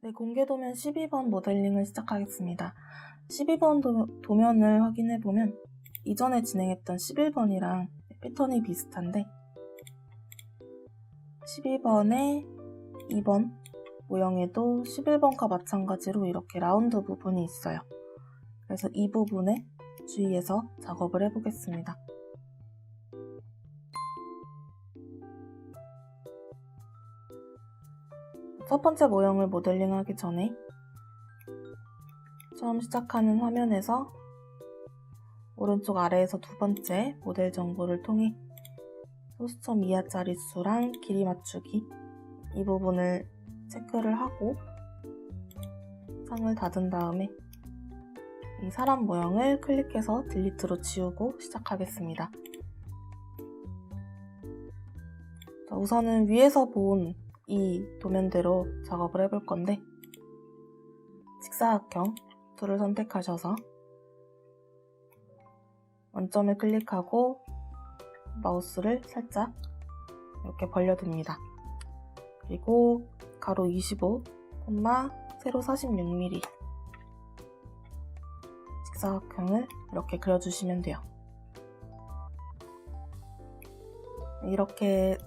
네, 공개도면 12번 모델링을 시작하겠습니다. 12번 도면을 확인해보면 이전에 진행했던 11번이랑 패턴이 비슷한데 12번에 2번 모형에도 11번과 마찬가지로 이렇게 라운드 부분이 있어요. 그래서 이 부분에 주의해서 작업을 해보겠습니다. 첫 번째 모형을 모델링하기 전에 처음 시작하는 화면에서 오른쪽 아래에서 두 번째 모델 정보를 통해 소수점 이하 자릿수랑 길이 맞추기 이 부분을 체크를 하고 창을 닫은 다음에 이 사람 모형을 클릭해서 딜리트로 지우고 시작하겠습니다. 자, 우선은 위에서 본 이 도면대로 작업을 해볼 건데 직사각형 툴을 선택하셔서 원점을 클릭하고 마우스를 살짝 이렇게 벌려둡니다. 그리고 가로 25, 세로 46mm 직사각형을 이렇게 그려주시면 돼요. 이렇게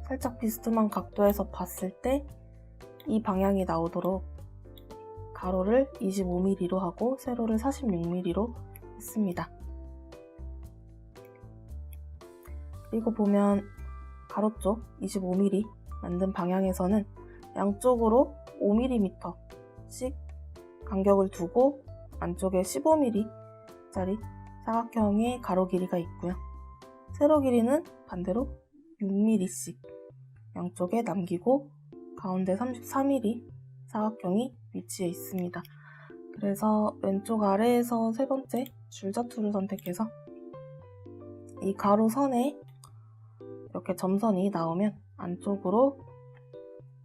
살짝 비스듬한 각도에서 봤을 때 이 방향이 나오도록 가로를 25mm로 하고 세로를 46mm로 했습니다. 그리고 보면 가로 쪽 25mm 만든 방향에서는 양쪽으로 5mm씩 간격을 두고 안쪽에 15mm짜리 사각형의 가로 길이가 있고요. 세로 길이는 반대로 6mm씩 양쪽에 남기고 가운데 33mm 사각형이 위치해 있습니다. 그래서 왼쪽 아래에서 세 번째 줄자 툴을 선택해서 이 가로선에 이렇게 점선이 나오면 안쪽으로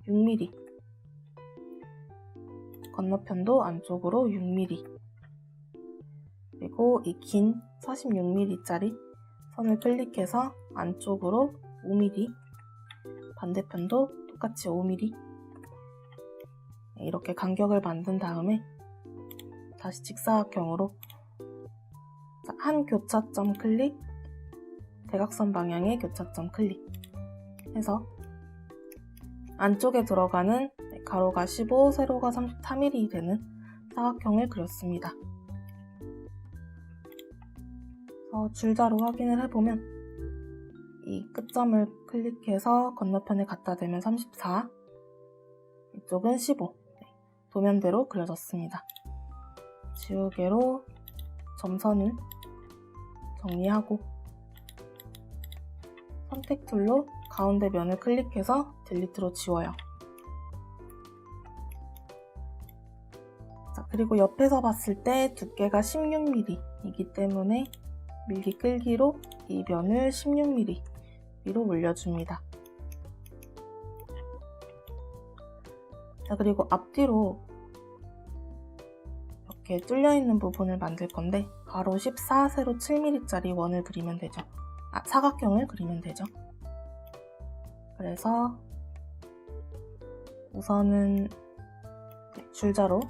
6mm 건너편도 안쪽으로 6mm 그리고 이 긴 46mm짜리 선을 클릭해서 안쪽으로 5mm 반대편도 똑같이 5mm 이렇게 간격을 만든 다음에 다시 직사각형으로 한 교차점 클릭 대각선 방향의 교차점 클릭 해서 안쪽에 들어가는 가로가 15, 세로가 33mm 되는 사각형을 그렸습니다. 줄자로 확인을 해보면 이 끝점을 클릭해서 건너편에 갖다 대면 34, 이쪽은 15 도면대로 그려졌습니다. 지우개로 점선을 정리하고 선택 툴로 가운데 면을 클릭해서 딜리트로 지워요. 자, 그리고 옆에서 봤을 때 두께가 16mm이기 때문에 밀기 끌기로 이 면을 16mm로 올려줍니다. 자, 그리고 앞뒤로 이렇게 뚫려있는 부분을 만들 건데 가로 14, 세로 7mm짜리 원을 그리면 되죠. 사각형을 그리면 되죠. 그래서 우선은 줄자로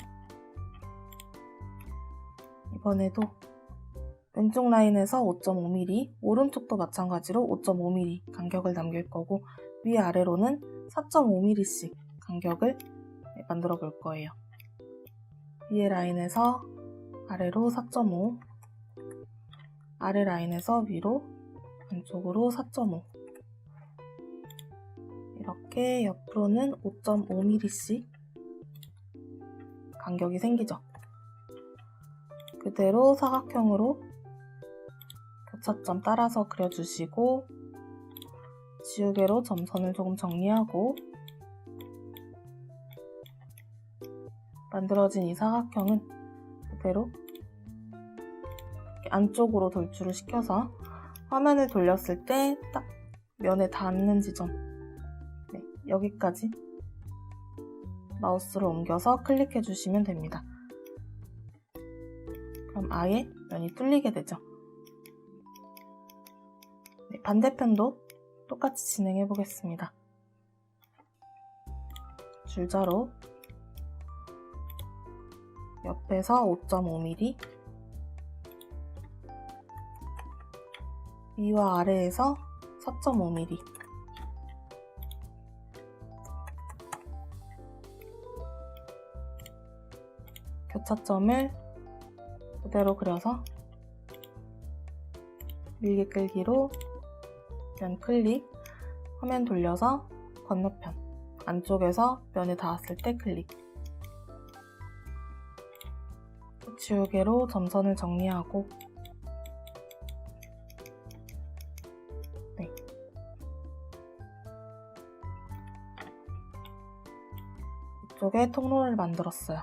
이번에도 왼쪽 라인에서 5.5mm, 오른쪽도 마찬가지로 5.5mm 간격을 남길 거고 위아래로는 4.5mm씩 간격을 만들어 볼 거예요. 위에 라인에서 아래로 4.5, 아래 라인에서 위로 안쪽으로 4.5 이렇게 옆으로는 5.5mm씩 간격이 생기죠. 그대로 사각형으로 교차점 따라서 그려주시고 지우개로 점선을 조금 정리하고 만들어진 이 사각형은 그대로 안쪽으로 돌출을 시켜서 화면을 돌렸을 때 딱 면에 닿는 지점 여기까지 마우스를 옮겨서 클릭해 주시면 됩니다. 그럼 아예 면이 뚫리게 되죠. 반대편도 똑같이 진행해 보겠습니다. 줄자로 옆에서 5.5mm, 위와 아래에서 4.5mm, 교차점을 그대로 그려서 밀기 끌기로 면 클릭, 화면 돌려서 건너편, 안쪽에서 면에 닿았을 때 클릭. 지우개로 점선을 정리하고 이쪽에 통로를 만들었어요.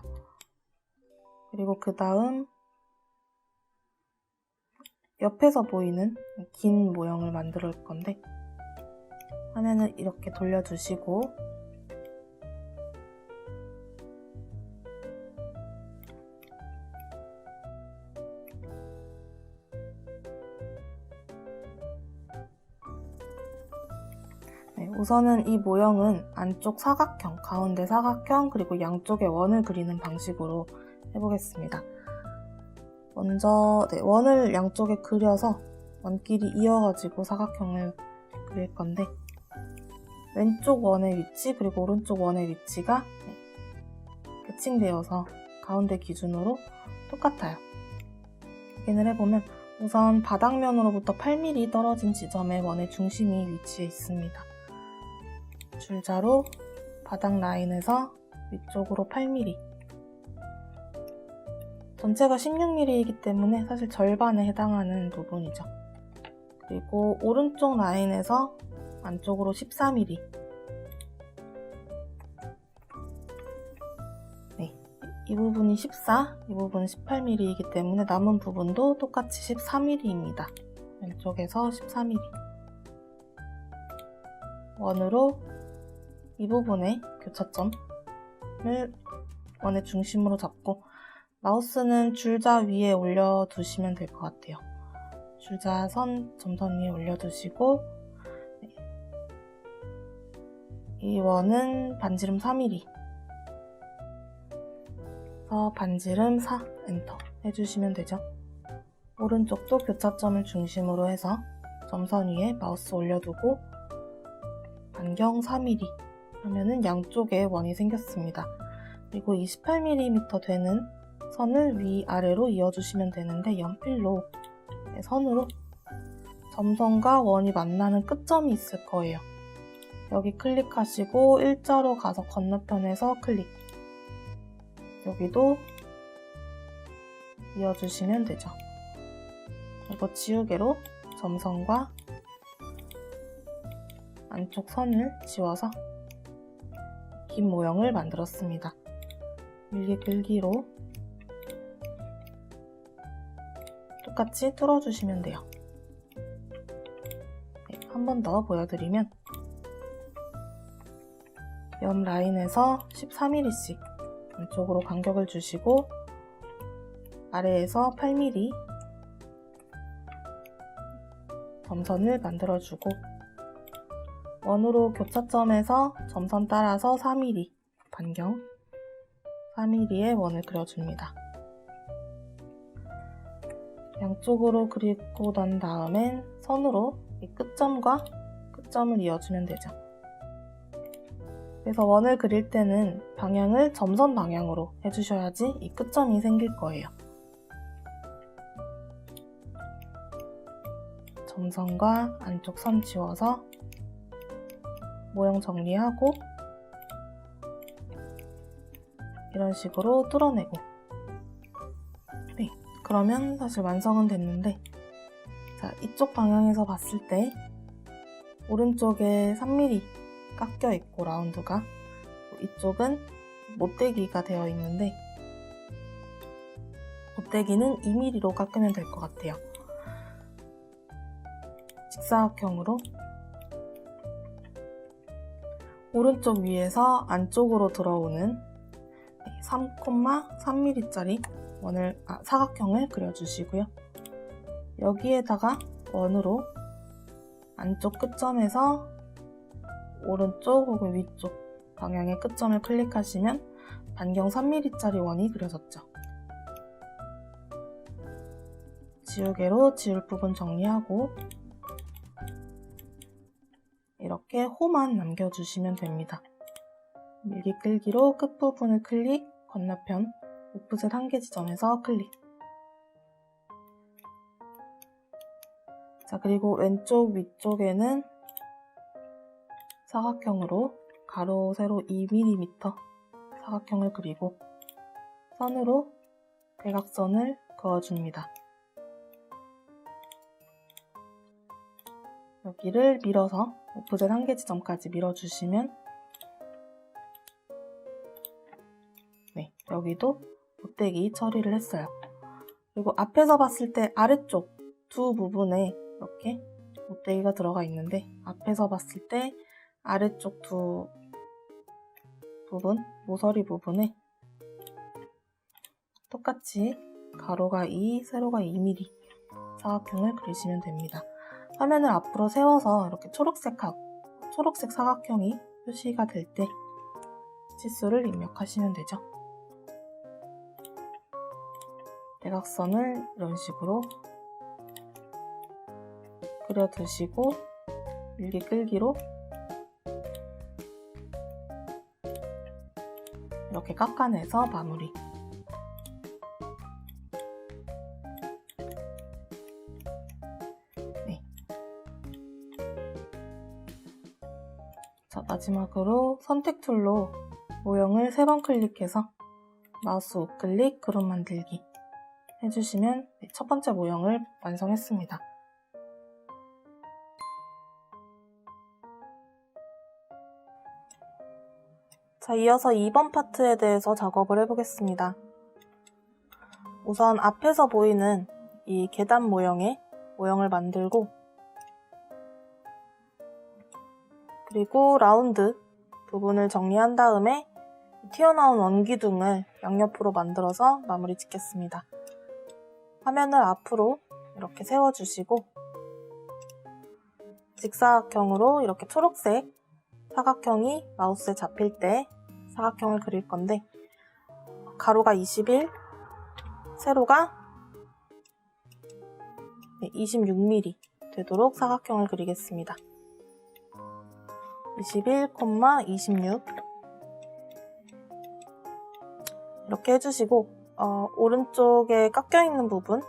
그리고 그 다음 옆에서 보이는 긴 모형을 만들 건데 화면을 이렇게 돌려주시고 우선은 이 모형은 안쪽 사각형, 가운데 사각형, 그리고 양쪽에 원을 그리는 방식으로 해보겠습니다. 먼저 원을 양쪽에 그려서 원끼리 이어가지고 사각형을 그릴 건데 왼쪽 원의 위치 그리고 오른쪽 원의 위치가 배칭되어서 가운데 기준으로 똑같아요. 확인을 해보면 우선 바닥면으로부터 8mm 떨어진 지점에 원의 중심이 위치해 있습니다. 줄자로 바닥 라인에서 위쪽으로 8mm, 전체가 16mm이기 때문에 사실 절반에 해당하는 부분이죠. 그리고 오른쪽 라인에서 안쪽으로 14mm, 이 부분이 14, 이 부분은 18mm이기 때문에 남은 부분도 똑같이 14mm입니다. 왼쪽에서 14mm. 원으로 이 부분의 교차점을 원의 중심으로 잡고 마우스는 줄자 위에 올려두시면 될 것 같아요. 줄자 점선 위에 올려두시고 이 원은 반지름 4mm, 반지름 4, 엔터 해주시면 되죠. 오른쪽도 교차점을 중심으로 해서 점선 위에 마우스 올려두고 반경 4mm 하면은 양쪽에 원이 생겼습니다. 그리고 28mm 되는 선을 위아래로 이어주시면 되는데 연필로 선으로 점선과 원이 만나는 끝점이 있을 거예요. 여기 클릭하시고 일자로 가서 건너편에서 클릭. 여기도 이어주시면 되죠. 이거 지우개로 점선과 안쪽 선을 지워서 긴 모형을 만들었습니다. 밀기 끌기로 똑같이 뚫어주시면 돼요. 한 번 더 보여드리면 옆 라인에서 13mm씩 안쪽으로 간격을 주시고 아래에서 8mm 점선을 만들어주고 원으로 교차점에서 점선 따라서 4mm 반경 4mm의 원을 그려줍니다. 양쪽으로 그리고 난 다음엔 선으로 이 끝점과 끝점을 이어주면 되죠. 그래서 원을 그릴 때는 방향을 점선 방향으로 해주셔야지 이 끝점이 생길 거예요. 점선과 안쪽 선 지워서 모형 정리하고 이런 식으로 뚫어내고 그러면 사실 완성은 됐는데 자, 이쪽 방향에서 봤을 때 오른쪽에 3mm 깎여 있고 라운드가 이쪽은 못대기가 되어 있는데 못대기는 2mm로 깎으면 될 것 같아요. 직사각형으로 오른쪽 위에서 안쪽으로 들어오는 3,3mm짜리 사각형을 그려주시고요. 여기에다가 원으로 안쪽 끝점에서 오른쪽 혹은 위쪽 방향의 끝점을 클릭하시면 반경 3mm짜리 원이 그려졌죠. 지우개로 지울 부분 정리하고 이렇게 호만 남겨주시면 됩니다. 밀기 끌기로 끝부분을 클릭, 건너편 오프셋 한계 지점에서 클릭. 자, 그리고 왼쪽 위쪽에는 사각형으로 가로, 세로 2mm 사각형을 그리고 선으로 대각선을 그어줍니다. 여기를 밀어서 오프셋 한계 지점까지 밀어주시면 네, 여기도 못대기 처리를 했어요. 그리고 앞에서 봤을 때 아래쪽 두 부분에 이렇게 못대기가 들어가 있는데 앞에서 봤을 때 아래쪽 두 부분, 모서리 부분에 똑같이 가로가 2, 세로가 2mm 사각형을 그리시면 됩니다. 화면을 앞으로 세워서 이렇게 초록색 사각형이 표시가 될 때 치수를 입력하시면 되죠. 대각선을 이런 식으로 그려두시고 밀기 끌기로 이렇게 깎아내서 마무리. 네. 자, 마지막으로 선택 툴로 모형을 3번 클릭해서 마우스 우클릭 그룹 만들기 해주시면 첫 번째 모형을 완성했습니다. 자, 이어서 2번 파트에 대해서 작업을 해보겠습니다. 우선 앞에서 보이는 이 계단 모형의 모형을 만들고 그리고 라운드 부분을 정리한 다음에 튀어나온 원기둥을 양옆으로 만들어서 마무리 짓겠습니다. 화면을 앞으로 이렇게 세워주시고 직사각형으로 이렇게 초록색 사각형이 마우스에 잡힐 때 사각형을 그릴 건데 가로가 21, 세로가 26mm 되도록 사각형을 그리겠습니다. 21,26 이렇게 해주시고 오른쪽에 깎여있는 부분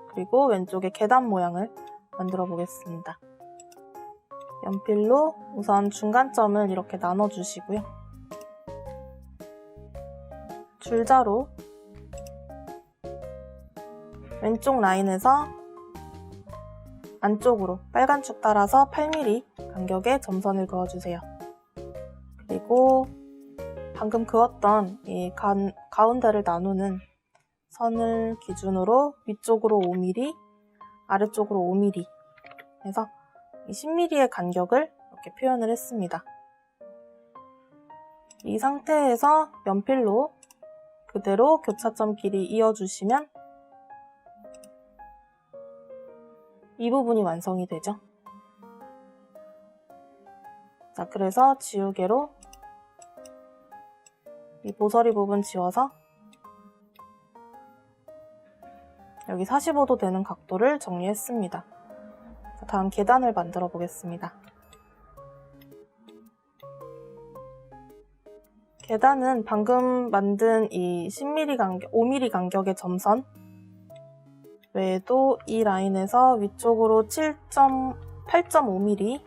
그리고 왼쪽에 계단 모양을 만들어 보겠습니다. 연필로 우선 중간점을 이렇게 나눠주시고요. 줄자로 왼쪽 라인에서 안쪽으로 빨간 축 따라서 8mm 간격의 점선을 그어주세요. 그리고 방금 그었던 이 가운데를 나누는 선을 기준으로 위쪽으로 5mm, 아래쪽으로 5mm 해서 10mm의 간격을 이렇게 표현을 했습니다. 이 상태에서 연필로 그대로 교차점 길이 이어주시면 이 부분이 완성이 되죠. 자, 그래서 지우개로 이 모서리 부분 지워서 여기 45도 되는 각도를 정리했습니다. 자, 다음 계단을 만들어 보겠습니다. 계단은 방금 만든 이 10mm 간격, 5mm 간격의 점선 외에도 이 라인에서 위쪽으로 8.5mm,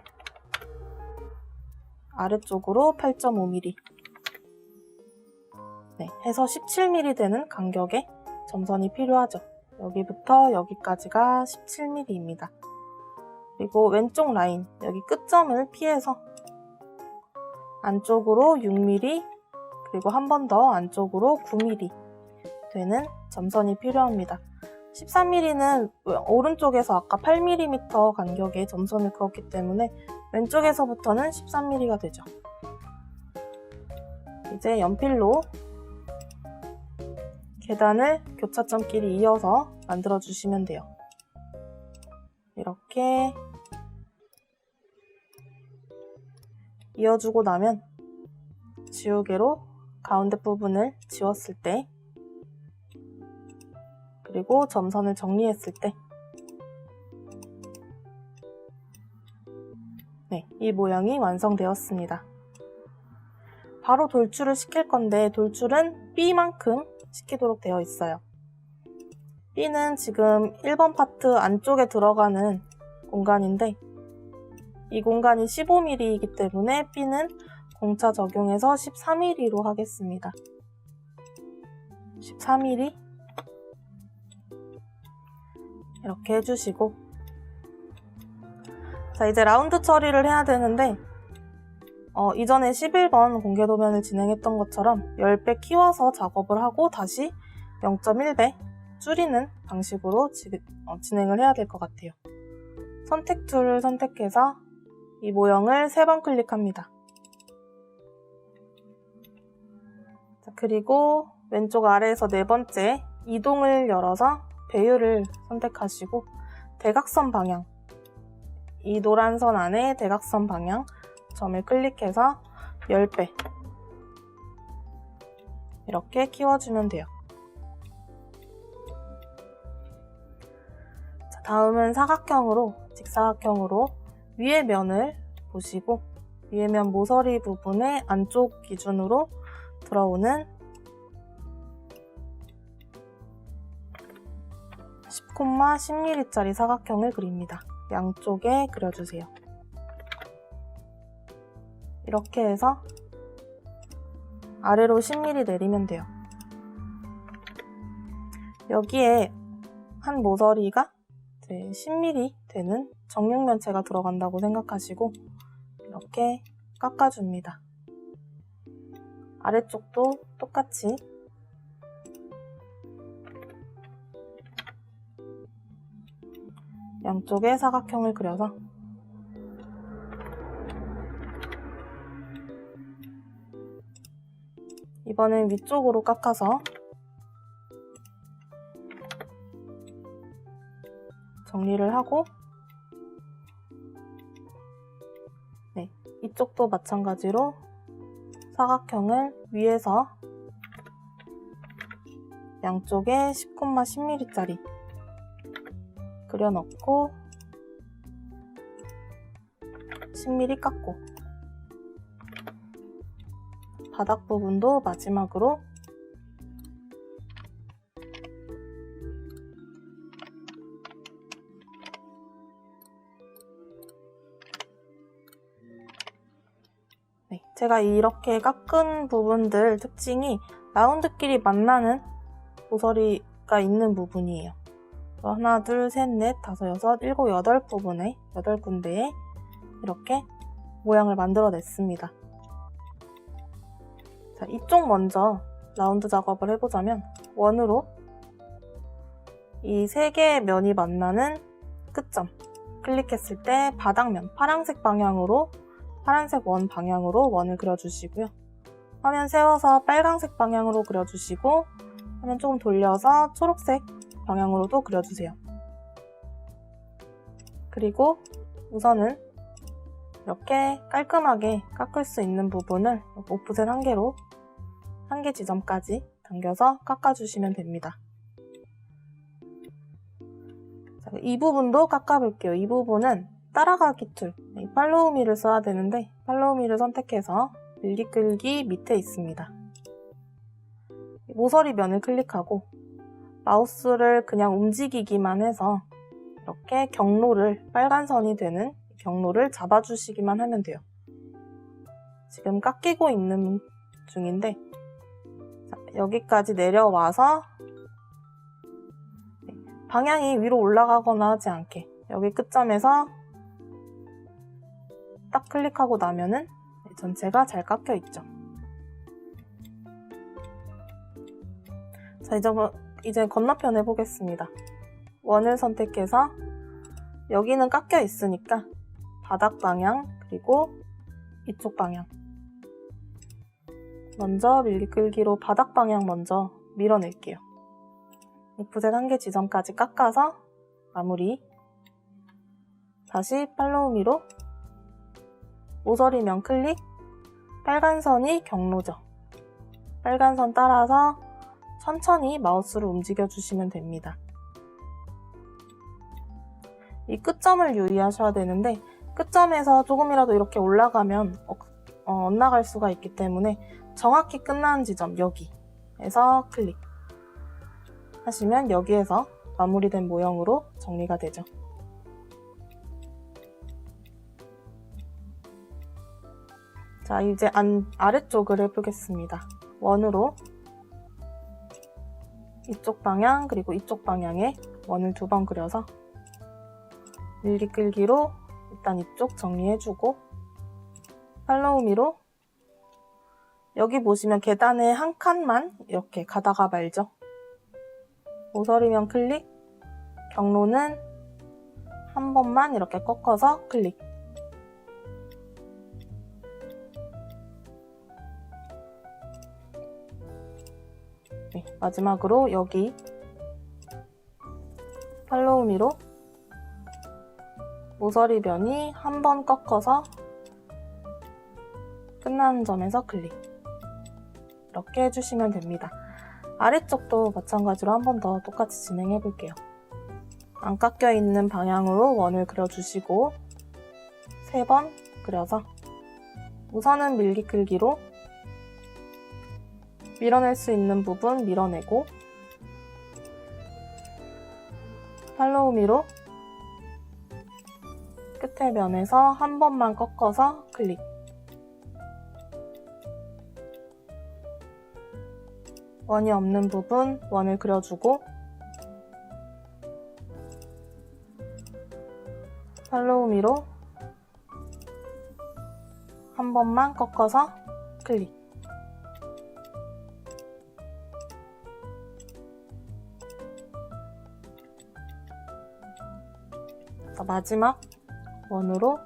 아래쪽으로 8.5mm 해서 17mm 되는 간격의 점선이 필요하죠. 여기부터 여기까지가 17mm입니다. 그리고 왼쪽 라인, 여기 끝점을 피해서 안쪽으로 6mm, 그리고 한 번 더 안쪽으로 9mm 되는 점선이 필요합니다. 13mm는 오른쪽에서 아까 8mm 간격의 점선을 그었기 때문에 왼쪽에서부터는 13mm가 되죠. 이제 연필로 계단을 교차점끼리 이어서 만들어주시면 돼요. 이렇게 지우개로 가운데 부분을 지웠을 때, 그리고 점선을 정리했을 때, 네, 이 모양이 완성되었습니다. 바로 돌출을 시킬 건데 돌출은 B만큼 시키도록 되어 있어요. B는 지금 1번 파트 안쪽에 들어가는 공간인데 이 공간이 15mm이기 때문에 B는 공차 적용해서 13mm로 하겠습니다. 13mm 이렇게 해주시고, 자, 이제 라운드 처리를 해야 되는데 이전에 11번 공개도면을 진행했던 것처럼 10배 키워서 작업을 하고 다시 0.1배 줄이는 방식으로 진행을 해야 될 것 같아요. 선택 툴을 선택해서 이 모형을 3번 클릭합니다. 자, 그리고 왼쪽 아래에서 4번째 이동을 열어서 배율을 선택하시고 대각선 방향, 이 노란 선 안에 대각선 방향 점을 클릭해서 10배 이렇게 키워주면 돼요. 자, 다음은 사각형으로, 직사각형으로 위의 면을 보시고 위의 면 모서리 부분의 안쪽 기준으로 들어오는 10,10mm짜리 사각형을 그립니다. 양쪽에 그려주세요. 이렇게 해서 아래로 10mm 내리면 돼요. 여기에 한 모서리가 10mm 되는 정육면체가 들어간다고 생각하시고 이렇게 깎아줍니다. 아래쪽도 똑같이 양쪽에 사각형을 그려서 이번엔 위쪽으로 깎아서 정리를 하고, 네, 이쪽도 마찬가지로 사각형을 위에서 양쪽에 10,10mm짜리 그려넣고 10mm 깎고, 바닥 부분도 마지막으로 네, 제가 이렇게 깎은 부분들 특징이 라운드끼리 만나는 모서리가 있는 부분이에요. 하나, 둘, 셋, 넷, 다섯, 여섯, 일곱, 여덟 부분에 8군데에 이렇게 모양을 만들어냈습니다. 자, 이쪽 먼저 라운드 작업을 해보자면 원으로 이 3개의 면이 만나는 끝점 클릭했을 때 바닥면 파란색 방향으로, 파란색 원 방향으로 원을 그려주시고요. 화면 세워서 빨간색 방향으로 그려주시고 화면 조금 돌려서 초록색 방향으로도 그려주세요. 그리고 우선은 이렇게 깔끔하게 깎을 수 있는 부분을 오프셋 1개로 1개 지점까지 당겨서 깎아주시면 됩니다. 자, 이 부분도 깎아볼게요. 이 부분은 따라가기 툴, 팔로우 미를 써야 되는데 팔로우 미를 선택해서 밀기 끌기 밑에 있습니다. 모서리 면을 클릭하고 마우스를 그냥 움직이기만 해서 이렇게 경로를, 빨간 선이 되는 경로를 잡아주시기만 하면 돼요. 지금 깎이고 있는 중인데 자, 여기까지 내려와서 방향이 위로 올라가거나 하지 않게 여기 끝점에서 딱 클릭하고 나면은 전체가 잘 깎여 있죠. 자, 이제 건너편 해보겠습니다. 원을 선택해서 여기는 깎여 있으니까 바닥 방향 그리고 이쪽 방향 먼저 밀기 끌기로 바닥 방향 먼저 밀어낼게요. 오프셋 1개 지점까지 깎아서 마무리. 다시 팔로우 미로 모서리면 클릭, 빨간 선이 경로죠. 빨간 선 따라서 천천히 마우스를 움직여 주시면 됩니다. 이 끝점을 유의하셔야 되는데 끝점에서 조금이라도 이렇게 올라가면 엇나갈 수가 있기 때문에 정확히 끝나는 지점 여기에서 클릭 하시면 여기에서 마무리된 모형으로 정리가 되죠. 자, 이제 아래쪽을 해보겠습니다. 원으로 이쪽 방향 그리고 이쪽 방향에 원을 2번 그려서 밀기 끌기로 일단 이쪽 정리해주고 팔로우 미로 여기 보시면 계단에 한 칸만 이렇게 가다가 말죠. 모서리면 클릭, 경로는 한 번만 이렇게 꺾어서 클릭. 네, 마지막으로 여기 팔로우 미로 모서리변이 한 번 꺾어서 끝나는 점에서 클릭. 이렇게 해주시면 됩니다. 아래쪽도 마찬가지로 한 번 더 똑같이 진행해 볼게요. 안 깎여 있는 방향으로 원을 그려주시고 3번 그려서 우선은 밀기 끌기로 밀어낼 수 있는 부분 밀어내고 팔로우 미로 끝에 면에서 한 번만 꺾어서 클릭. 원이 없는 부분 원을 그려주고 팔로우 미로 한 번만 꺾어서 클릭. 자, 마지막 원으로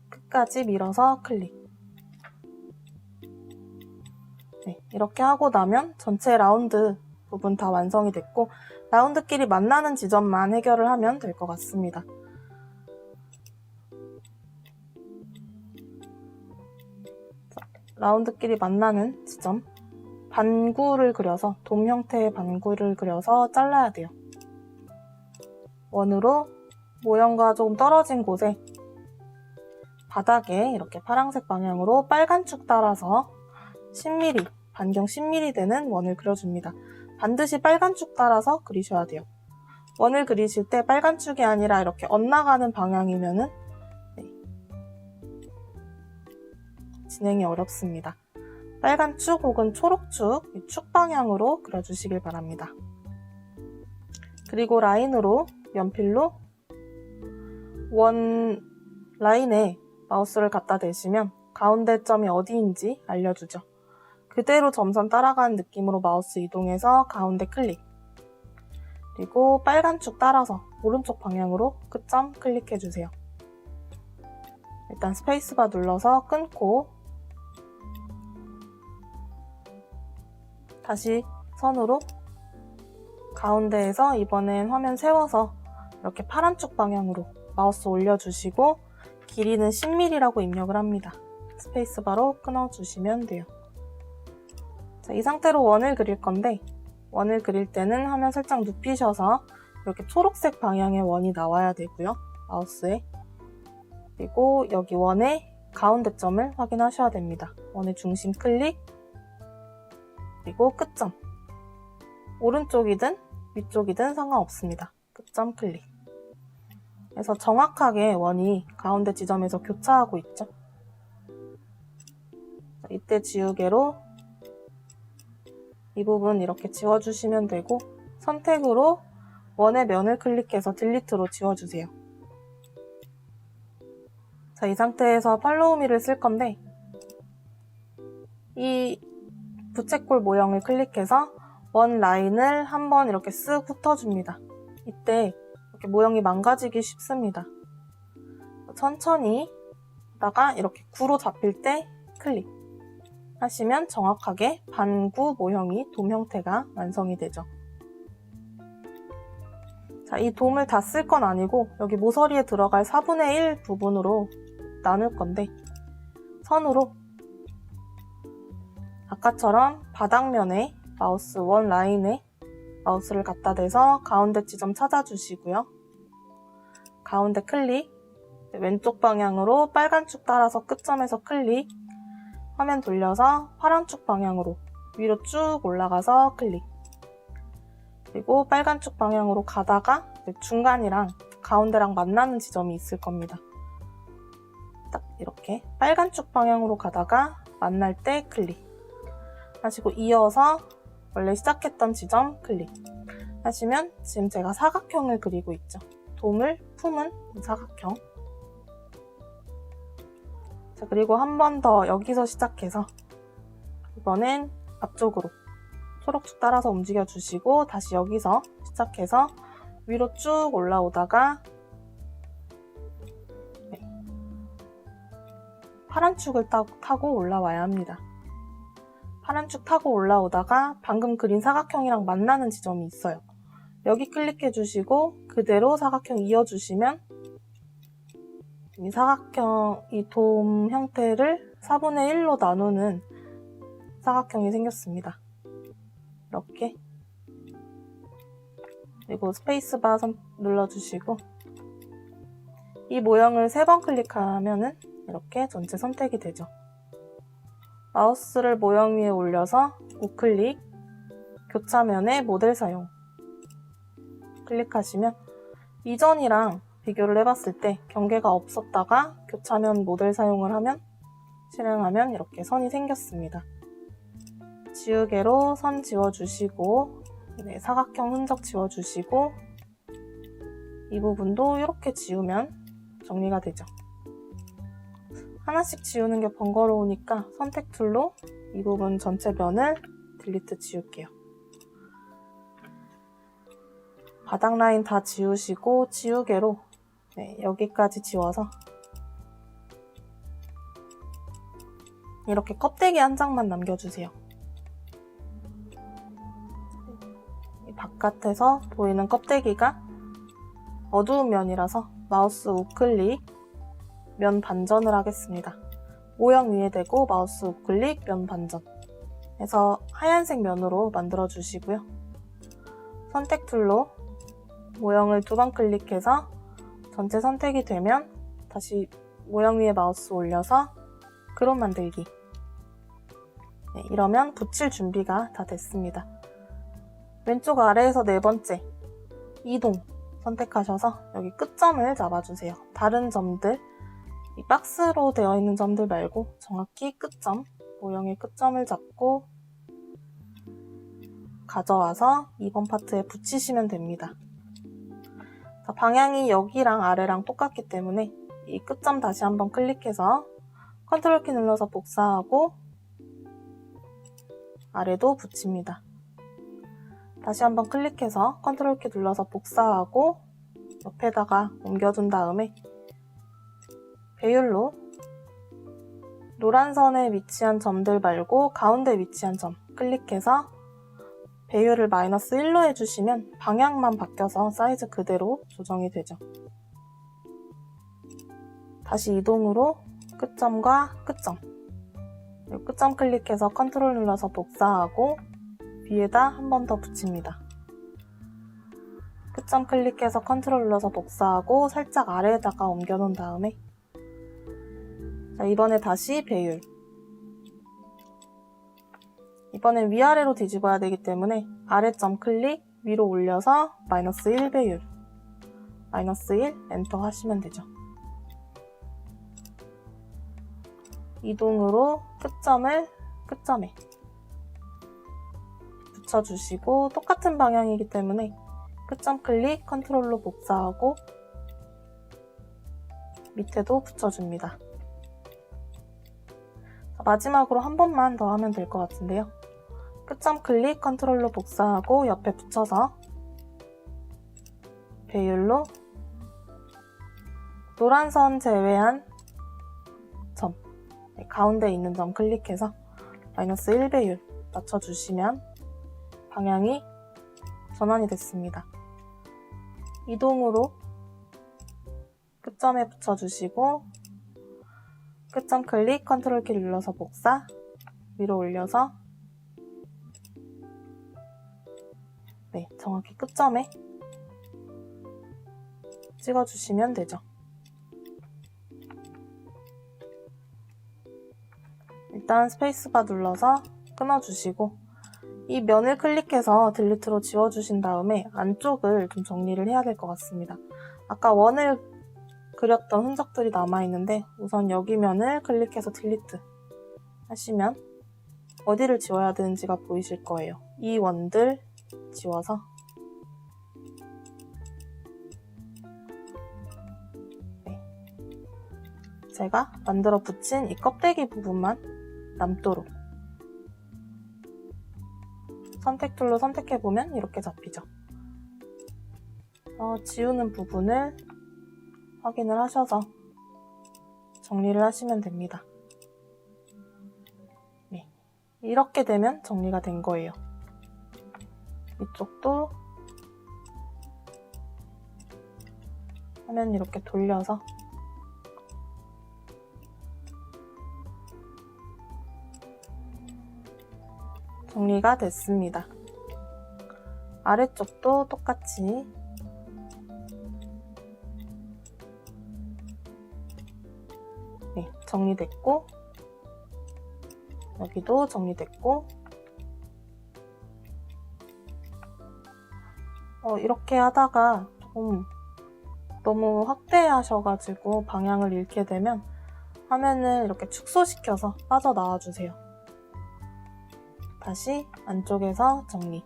끝까지 밀어서 클릭. 네, 이렇게 하고 나면 전체 라운드 부분 다 완성이 됐고 라운드끼리 만나는 지점만 해결을 하면 될 것 같습니다. 자, 라운드끼리 만나는 지점 반구를 그려서 돔 형태의 반구를 그려서 잘라야 돼요. 원으로 모형과 조금 떨어진 곳에 바닥에 이렇게 파란색 방향으로 빨간 축 따라서 10mm, 반경 10mm 되는 원을 그려줍니다. 반드시 빨간 축 따라서 그리셔야 돼요. 원을 그리실 때 빨간 축이 아니라 이렇게 엇나가는 방향이면은 진행이 어렵습니다. 빨간 축 혹은 초록 축, 이 축 방향으로 그려주시길 바랍니다. 그리고 라인으로 연필로 원 라인에 마우스를 갖다 대시면 가운데 점이 어디인지 알려주죠. 그대로 점선 따라가는 느낌으로 마우스 이동해서 가운데 클릭. 그리고 빨간 축 따라서 오른쪽 방향으로 끝점 클릭해주세요. 일단 스페이스바 눌러서 끊고 다시 선으로 가운데에서 이번엔 화면 세워서 이렇게 파란 축 방향으로 마우스 올려주시고 길이는 10mm라고 입력을 합니다. 스페이스바로 끊어주시면 돼요. 자, 이 상태로 원을 그릴 건데 원을 그릴 때는 화면 살짝 눕히셔서 이렇게 초록색 방향의 원이 나와야 되고요. 마우스에. 그리고 여기 원의 가운데 점을 확인하셔야 됩니다. 원의 중심 클릭 그리고 끝점. 오른쪽이든 위쪽이든 상관없습니다. 끝점 클릭. 그래서 정확하게 원이 가운데 지점에서 교차하고 있죠. 이때 지우개로 이 부분 이렇게 지워주시면 되고 선택으로 원의 면을 클릭해서 딜리트로 지워주세요. 자, 이 상태에서 팔로우 미를 쓸 건데 이 부채꼴 모형을 클릭해서 원 라인을 한번 이렇게 쓱 훑어줍니다. 이때 이렇게 모형이 망가지기 쉽습니다. 천천히 하다가 이렇게 구로 잡힐 때 클릭 하시면 정확하게 반구 모형이 돔 형태가 완성이 되죠. 자, 이 돔을 다 쓸 건 아니고 여기 모서리에 들어갈 4분의 1 부분으로 나눌 건데 선으로 아까처럼 바닥면에 마우스 원 라인에 마우스를 갖다 대서 가운데 지점 찾아주시고요. 가운데 클릭, 왼쪽 방향으로 빨간 축 따라서 끝점에서 클릭, 화면 돌려서 파란 축 방향으로 위로 쭉 올라가서 클릭, 그리고 빨간 축 방향으로 가다가 중간이랑 가운데랑 만나는 지점이 있을 겁니다. 딱 이렇게 빨간 축 방향으로 가다가 만날 때 클릭 하시고 이어서 원래 시작했던 지점 클릭 하시면 지금 제가 사각형을 그리고 있죠. 돔을 품은 사각형. 자, 그리고 한 번 더 여기서 시작해서 이번엔 앞쪽으로 초록축 따라서 움직여 주시고 다시 여기서 시작해서 위로 쭉 올라오다가 파란 축을 타고 올라와야 합니다. 파란 축 타고 올라오다가 방금 그린 사각형이랑 만나는 지점이 있어요. 여기 클릭해 주시고 그대로 사각형 이어주시면 이 사각형, 이 돔 형태를 4분의 1로 나누는 사각형이 생겼습니다. 이렇게. 그리고 스페이스바 눌러주시고 이 모형을 3번 클릭하면은 이렇게 전체 선택이 되죠. 마우스를 모형 위에 올려서 우클릭, 교차면에 모델 사용 클릭하시면 이전이랑 비교를 해봤을 때 경계가 없었다가 교차면 모델 사용을 하면 실행하면 이렇게 선이 생겼습니다. 지우개로 선 지워주시고 사각형 흔적 지워주시고 이 부분도 이렇게 지우면 정리가 되죠. 하나씩 지우는 게 번거로우니까 선택 툴로 이 부분 전체 면을 딜리트 지울게요. 바닥 라인 다 지우시고 지우개로 여기까지 지워서 이렇게 껍데기 한 장만 남겨주세요. 이 바깥에서 보이는 kop데기가 어두운 면이라서 마우스 우클릭, 면 반전을 하겠습니다. 모형 위에 대고 마우스 우클릭, 면 반전 해서 하얀색 면으로 만들어 주시고요. 선택 툴로 모형을 2번 클릭해서 전체 선택이 되면 다시 모형 위에 마우스 올려서 그룹 만들기. 이러면 붙일 준비가 다 됐습니다. 왼쪽 아래에서 4번째 이동 선택하셔서 여기 끝점을 잡아주세요. 다른 점들, 이 박스로 되어 있는 점들 말고 정확히 끝점, 모형의 끝점을 잡고 가져와서 2번 파트에 붙이시면 됩니다. 자, 방향이 여기랑 아래랑 똑같기 때문에 이 끝점 다시 한번 클릭해서 컨트롤 키 눌러서 복사하고 아래도 붙입니다. 다시 한번 클릭해서 컨트롤 키 눌러서 복사하고 옆에다가 옮겨둔 다음에 배율로 노란 선에 위치한 점들 말고 가운데 위치한 점 클릭해서 배율을 -1로 해주시면 방향만 바뀌어서 사이즈 그대로 조정이 되죠. 다시 이동으로 끝점과 끝점, 끝점 클릭해서 컨트롤 눌러서 복사하고 위에다 한 번 더 붙입니다. 끝점 클릭해서 컨트롤 눌러서 복사하고 살짝 아래에다가 옮겨놓은 다음에 자, 이번에 다시 배율. 이번엔 위아래로 뒤집어야 되기 때문에 아래점 클릭, 위로 올려서 -1 배율. -1 엔터 하시면 되죠. 이동으로 끝점을 끝점에 붙여주시고 똑같은 방향이기 때문에 끝점 클릭, 컨트롤로 복사하고 밑에도 붙여줍니다. 마지막으로 한 번만 더 하면 될 것 같은데요. 끝점 클릭, 컨트롤로 복사하고 옆에 붙여서 배율로 노란 선 제외한 점, 가운데 있는 점 클릭해서 -1 배율 맞춰주시면 방향이 전환이 됐습니다. 이동으로 끝점에 붙여주시고 끝점 클릭, 컨트롤 키를 눌러서 복사, 위로 올려서 네, 정확히 끝점에 찍어주시면 되죠. 일단 스페이스바 눌러서 끊어주시고 이 면을 클릭해서 딜리트로 지워주신 다음에 안쪽을 좀 정리를 해야 될 것 같습니다. 아까 원을 그렸던 흔적들이 남아있는데 우선 여기 면을 클릭해서 딜리트 하시면 어디를 지워야 되는지가 보이실 거예요. 이 원들 지워서 네. 제가 만들어 붙인 이 껍데기 부분만 남도록 선택 툴로 선택해보면 이렇게 잡히죠. 지우는 부분을 확인을 하셔서 정리를 하시면 됩니다. 네. 이렇게 되면 정리가 된 거예요. 이쪽도 화면 이렇게 돌려서 정리가 됐습니다. 아래쪽도 똑같이 네, 정리됐고 여기도 정리됐고 이렇게 하다가 좀 너무 확대하셔가지고 방향을 잃게 되면 화면을 이렇게 축소시켜서 빠져나와 주세요. 다시 안쪽에서 정리.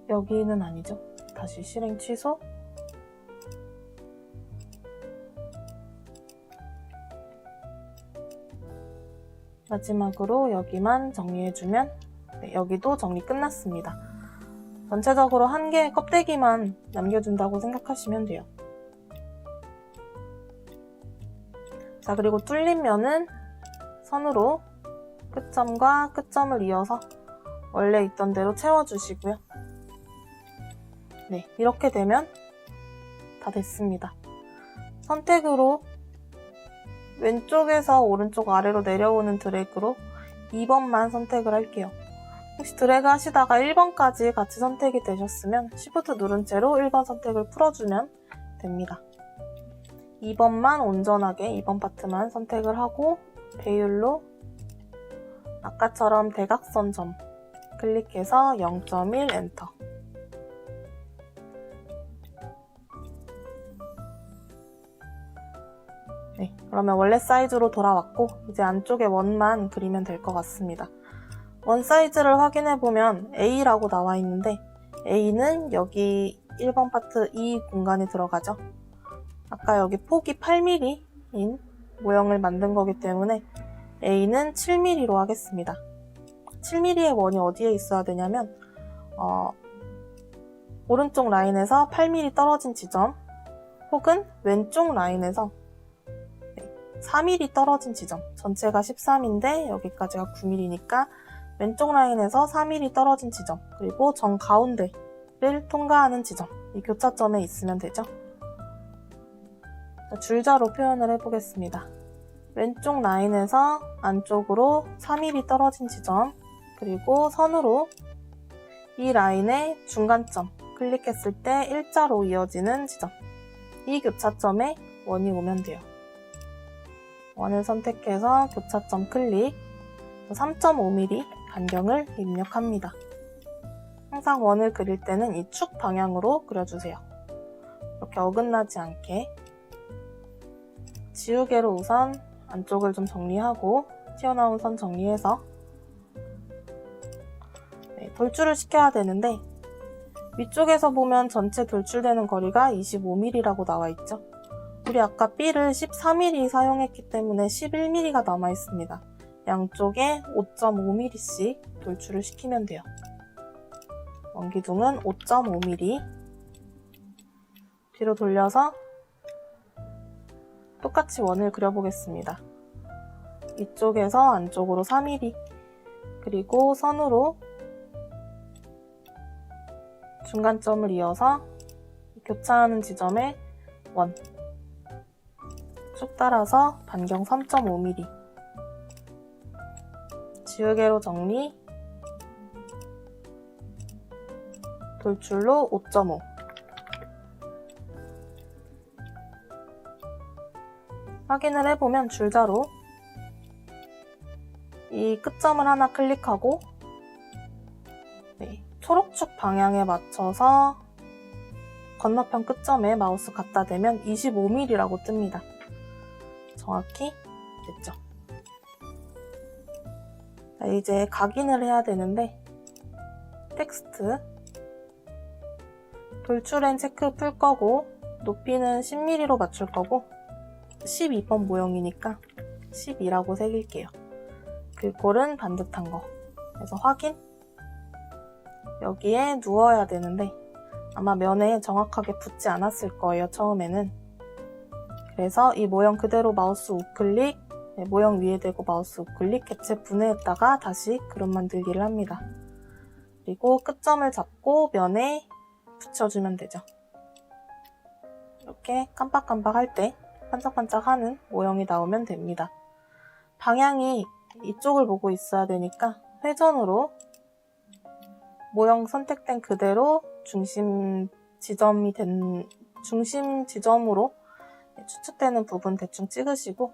여기는 아니죠. 다시 실행 취소. 마지막으로 여기만 정리해주면 네, 여기도 정리 끝났습니다. 전체적으로 한 개의 껍데기만 남겨준다고 생각하시면 돼요. 자, 그리고 뚫린 면은 선으로 끝점과 끝점을 이어서 원래 있던 대로 채워주시고요. 네, 이렇게 되면 다 됐습니다. 선택으로 왼쪽에서 오른쪽 아래로 내려오는 드래그로 2번만 선택을 할게요. 혹시 드래그 하시다가 1번까지 같이 선택이 되셨으면 Shift 누른 채로 1번 선택을 풀어주면 됩니다. 2번만 온전하게 2번 파트만 선택을 하고 배율로 아까처럼 대각선 점 클릭해서 0.1 엔터. 네, 그러면 원래 사이즈로 돌아왔고 이제 안쪽에 원만 그리면 될 것 같습니다. 원 사이즈를 확인해보면 A라고 나와 있는데 A는 여기 1번 파트 이 공간에 들어가죠. 아까 여기 폭이 8mm인 모형을 만든 거기 때문에 A는 7mm로 하겠습니다. 7mm의 원이 어디에 있어야 되냐면 오른쪽 라인에서 8mm 떨어진 지점 혹은 왼쪽 라인에서 4mm 떨어진 지점, 전체가 13인데 여기까지가 9mm니까 왼쪽 라인에서 4mm 떨어진 지점, 그리고 정 가운데를 통과하는 지점, 이 교차점에 있으면 되죠. 줄자로 표현을 해보겠습니다. 왼쪽 라인에서 안쪽으로 4mm 떨어진 지점, 그리고 선으로 이 라인의 중간점, 클릭했을 때 일자로 이어지는 지점, 이 교차점에 원이 오면 돼요. 원을 선택해서 교차점 클릭, 3.5mm 반경을 입력합니다. 항상 원을 그릴 때는 이 축 방향으로 그려주세요. 이렇게 어긋나지 않게. 지우개로 우선 안쪽을 좀 정리하고 튀어나온 선 정리해서 네, 돌출을 시켜야 되는데 위쪽에서 보면 전체 돌출되는 거리가 25mm라고 나와 있죠. 우리 아까 B를 14mm 사용했기 때문에 11mm가 남아 있습니다. 양쪽에 5.5mm씩 돌출을 시키면 돼요. 원기둥은 5.5mm. 뒤로 돌려서 똑같이 원을 그려보겠습니다. 위쪽에서 안쪽으로 4mm, 그리고 선으로 중간점을 이어서 교차하는 지점에 원, 쭉 따라서 반경 3.5mm, 지우개로 정리, 돌출로 5.5, 확인을 해보면 줄자로 이 끝점을 하나 클릭하고 초록축 방향에 맞춰서 건너편 끝점에 마우스 갖다 대면 25mm라고 뜹니다. 정확히 됐죠? 자, 이제 각인을 해야 되는데 텍스트 돌출엔 체크 풀 거고 높이는 10mm로 맞출 거고 12번 모형이니까 12라고 새길게요. 글꼴은 반듯한 거. 그래서 확인. 여기에 누워야 되는데 아마 면에 정확하게 붙지 않았을 거예요, 처음에는. 그래서 이 모형 그대로 마우스 우클릭, 모형 위에 대고 마우스 우클릭, 객체 분해했다가 다시 그룹 만들기를 합니다. 그리고 끝점을 잡고 면에 붙여주면 되죠. 이렇게 깜빡깜빡 할 때 반짝반짝하는 모형이 나오면 됩니다. 방향이 이쪽을 보고 있어야 되니까 회전으로 모형 선택된 그대로 중심 지점으로 추측되는 부분 대충 찍으시고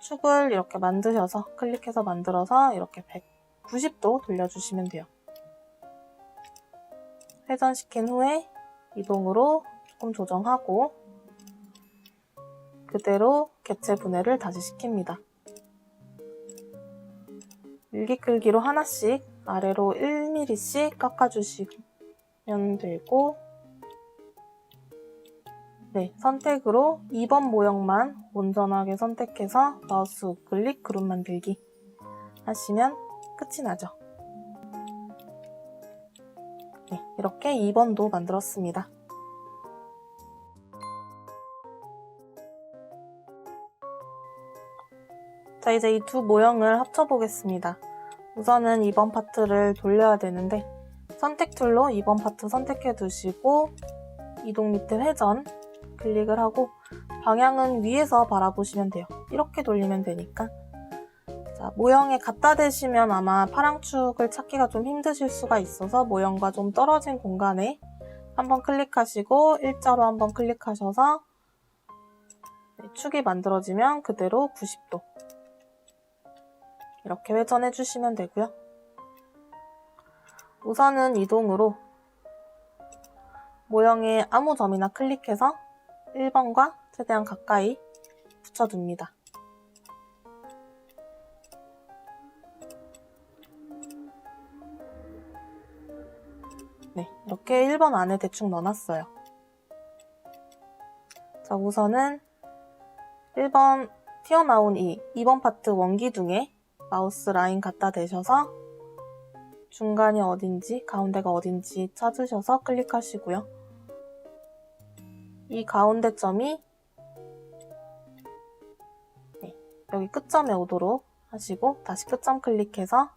축을 이렇게 만드셔서 클릭해서 만들어서 이렇게 190도 돌려주시면 돼요. 회전시킨 후에 이동으로 조금 조정하고 그대로 객체 분해를 다시 시킵니다. 일기 끌기로 하나씩 아래로 1mm씩 깎아주시면 되고 선택으로 2번 모형만 온전하게 선택해서 마우스 우클릭 그룹 만들기 하시면 끝이 나죠. 이렇게 2번도 만들었습니다. 자, 이제 이 두 모형을 합쳐보겠습니다. 우선은 2번 파트를 돌려야 되는데 선택 툴로 2번 파트 선택해 두시고 이동 밑에 회전 클릭을 하고 방향은 위에서 바라보시면 돼요. 이렇게 돌리면 되니까. 자, 모형에 갖다 대시면 아마 파랑축을 찾기가 좀 힘드실 수가 있어서 모형과 좀 떨어진 공간에 한번 클릭하시고 일자로 한번 클릭하셔서 축이 만들어지면 그대로 90도 이렇게 회전해 주시면 되고요. 우선은 이동으로 모형의 아무 점이나 클릭해서 1번과 최대한 가까이 붙여둡니다. 이렇게 1번 안에 대충 넣어놨어요. 자, 우선은 1번 튀어나온 2번 파트 원기둥에 마우스 라인 갖다 대셔서 중간이 어딘지 가운데가 어딘지 찾으셔서 클릭하시고요. 이 가운데 점이 여기 끝점에 오도록 하시고 다시 끝점 클릭해서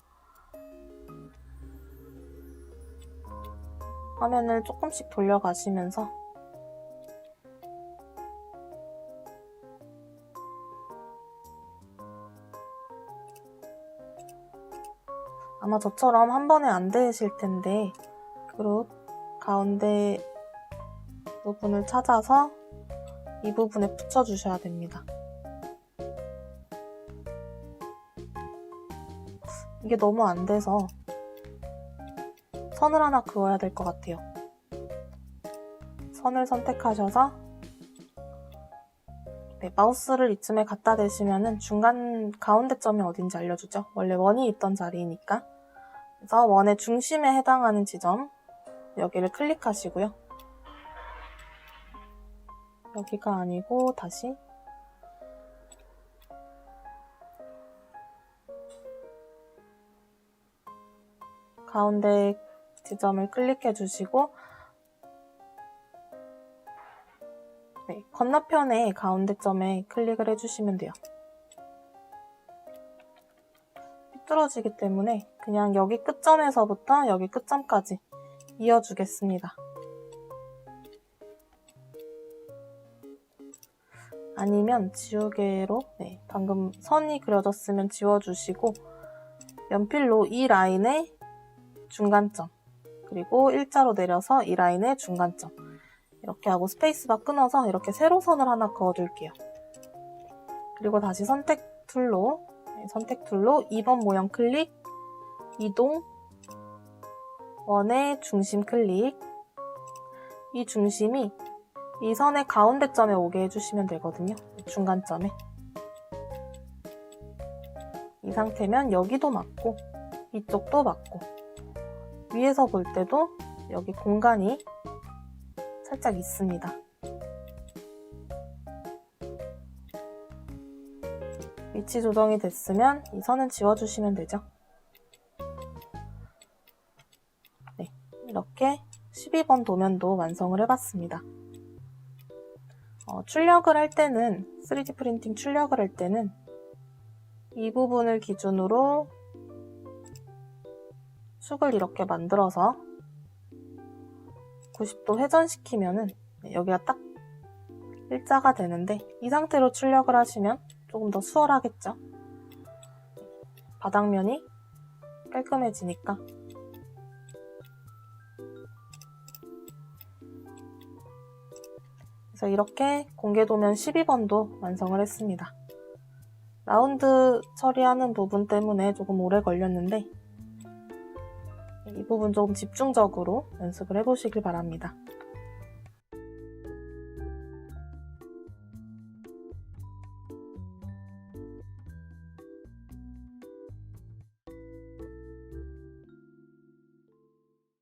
화면을 조금씩 돌려가시면서 아마 저처럼 한 번에 안 되실 텐데 그룹 가운데 부분을 찾아서 이 부분에 붙여주셔야 됩니다. 이게 너무 안 돼서 선을 하나 그어야 될 것 같아요. 선을 선택하셔서 마우스를 이쯤에 갖다 대시면은 중간 가운데 점이 어딘지 알려주죠. 원래 원이 있던 자리니까. 그래서 원의 중심에 해당하는 지점 여기를 클릭하시고요. 여기가 아니고 다시 가운데 지점을 클릭해 주시고 건너편에 가운데 점에 클릭을 해주시면 돼요. 삐뚤어지기 때문에 그냥 여기 끝점에서부터 여기 끝점까지 이어주겠습니다. 아니면 지우개로 방금 선이 그려졌으면 지워주시고 연필로 이 라인의 중간점 그리고 일자로 내려서 이 라인의 중간점 이렇게 하고 스페이스바 끊어서 이렇게 세로선을 하나 그어줄게요. 그리고 다시 선택 툴로 2번 모형 클릭, 이동, 원의 중심 클릭. 이 중심이 이 선의 가운데 점에 오게 해주시면 되거든요. 중간점에. 이 상태면 여기도 맞고 이쪽도 맞고 위에서 볼 때도 여기 공간이 살짝 있습니다. 위치 조정이 됐으면 이 선은 지워주시면 되죠. 네, 이렇게 12번 도면도 완성을 해봤습니다. 출력을 할 때는 3D 프린팅 출력을 할 때는 이 부분을 기준으로 축을 이렇게 만들어서 90도 회전시키면은 여기가 딱 일자가 되는데 이 상태로 출력을 하시면 조금 더 수월하겠죠. 바닥면이 깔끔해지니까. 그래서 이렇게 공개도면 12번도 완성을 했습니다. 라운드 처리하는 부분 때문에 조금 오래 걸렸는데 이 부분 조금 집중적으로 연습을 해보시길 바랍니다.